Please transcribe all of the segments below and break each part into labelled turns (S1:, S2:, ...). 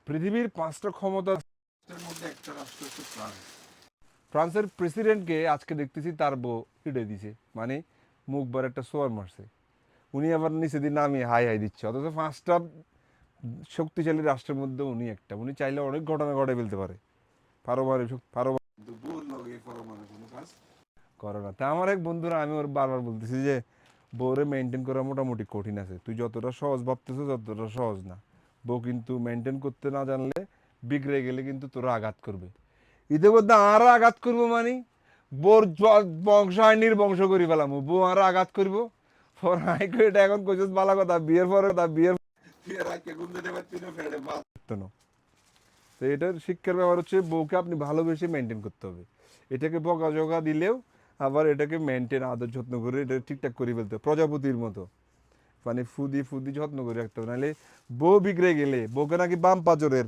S1: পৃথিবীর 5টা ক্ষমতার মধ্যে একটা রাষ্ট্র হচ্ছে ফ্রান্স। ফ্রান্সের প্রেসিডেন্টকে আজকে দেখতেছি তার বউ পিটে দিছে, মানে মুখবার একটা সোয়ার মারছে। উনি আবার নিচে দিয়ে নামিয়ে হাই হাই দিচ্ছে, অথচ 5টা শক্তিশালী রাষ্ট্রের মধ্যে উনি একটা। উনি চাইলে অনেক ঘটনা ঘটে ফেলতে পারে। করে না। তা আমার এক বন্ধুরা, আমি ওর বারবার বলতেছি যে বউরে মেনটেন করা মোটামুটি কঠিন আছে, তুই যতটা সহজ ভাবতেছো ততটা সহজ না। বউ কিন্তু মেনটেন করতে না জানলে, বিগড়ে গেলে কিন্তু তোরা আঘাত করবে। ইতিমধ্যে আরো আঘাত করবো, মানে বোর বংশ হয় নির্বংশ করি ফেলাম, বউ আরো আঘাত করবো। এটা এখন কইছিস ভালো কথা, বিয়ের পরে তো এটার শিক্ষার ব্যাপার হচ্ছে বউকে আপনি ভালোবেসে মেনটেন করতে হবে। এটাকে বকাঝকা দিলেও আবার এটাকে মেনটেন আদর যত্ন করে এটা ঠিকঠাক করে ফেলতে হবে, প্রজাপতির মতো। মানে ফুদি ফুদি যত্ন করে রাখতে হবে, নাহলে বউ বিগড়ে গেলে, বউকে নাকি বাম পাজরের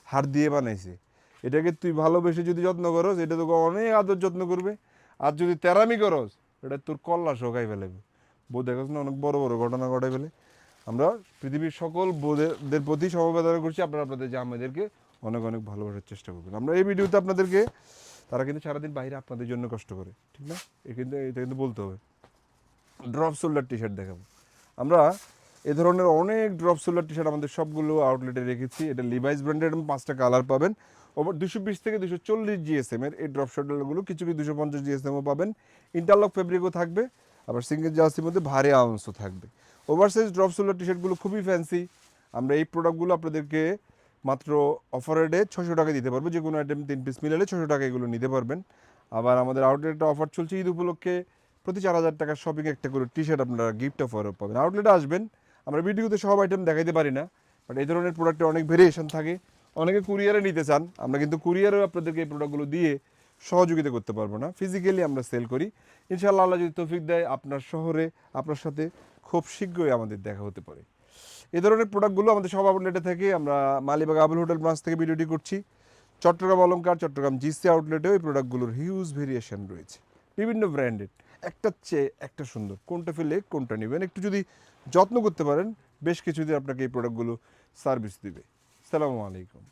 S1: হাড় দিয়ে বানাইছে। এটাকে তুই ভালোবেসে যদি যত্ন করস, এটা তোকে অনেক আদর যত্ন করবে। আর যদি তেরামি করস, এটা তোর কল্লা শোকাই ফেলবে। বউ দেখোস না অনেক বড় বড় ঘটনা ঘটাই ফেলে। আমরা পৃথিবীর সকল বউদের প্রতি সমবেদনা করছি, আপনারা আপনাদের জামাইদেরকে অনেক অনেক ভালোবাসার চেষ্টা করবেন। আমরা এই ভিডিওতে আপনাদেরকে, তারা কিন্তু সারাদিন বাইরে আপনাদের জন্য কষ্ট করে, ঠিক না? এটা কিন্তু বলতে হবে। ড্রপ শোল্ডার টি শার্ট দেখাবো আমরা। এ ধরনের অনেক ড্রপ শোল্ডার টি শার্ট আমাদের সবগুলো আউটলেটে রেখেছি। এটা লিভাইস ব্র্যান্ডের, 5টা কালার পাবেন। ওভার 220 থেকে 240 জিএসএম এর এই ড্রপ শোল্ডারগুলো, কিছু 250 জিএসএমও পাবেন। ইন্টারলক ফেব্রিকও থাকবে, আবার সিঙ্গেল জার্সির মধ্যে ভারী আউন্সও থাকবে। ওভারসাইজ ড্রপ শোল্ডার টি শার্টগুলো খুবই ফ্যান্সি। আমরা এই প্রোডাক্টগুলো আপনাদেরকে মাত্র অফার রেটে 600 টাকা দিতে পারবো। যে কোনো আইটেম 3 পিস মিলালে 600 টাকা এগুলো নিতে পারবেন। আবার আমাদের আউটলেটে অফার চলছে ঈদ উপলক্ষে, প্রতি 4000 টাকার শপিং একটা করে টি শার্ট আপনারা গিফট অফারও পাবেন। আউটলেটে আসবেন, আমরা ভিডিওতে সব আইটেম দেখাইতে পারি না, বাট এই ধরনের প্রোডাক্টে অনেক ভেরিয়েশন থাকে। অনেকে কুরিয়ারে নিতে চান, আমরা কিন্তু কুরিয়ারেও আপনাদেরকে এই প্রোডাক্টগুলো দিয়ে সহযোগিতা করতে পারবো না, ফিজিক্যালি আমরা সেল করি। ইনশাআল্লাহ, আল্লাহ যদি তৌফিক দেয়, আপনার শহরে আপনার সাথে খুব শীঘ্রই আমাদের দেখা হতে পারে। এই ধরনের প্রোডাক্টগুলো আমাদের সব আউটলেটে থেকে, আমরা মালিবাগ আবুল হোটেল ব্রাঞ্চ থেকে ভিডিওটি করছি। চট্টগ্রাম অলংকার, চট্টগ্রাম জিসি আউটলেটেও এই প্রোডাক্টগুলোর হিউজ ভেরিয়েশন রয়েছে, বিভিন্ন ব্র্যান্ডেড, একটার চেয়ে একটা সুন্দর। কোনটা ফেলে কোনটা নেবেন, একটু যদি যত্ন করতে পারেন, বেশ কিছুদিন আপনাকে এই প্রোডাক্টগুলো সার্ভিস দিবে। আসসালামু আলাইকুম।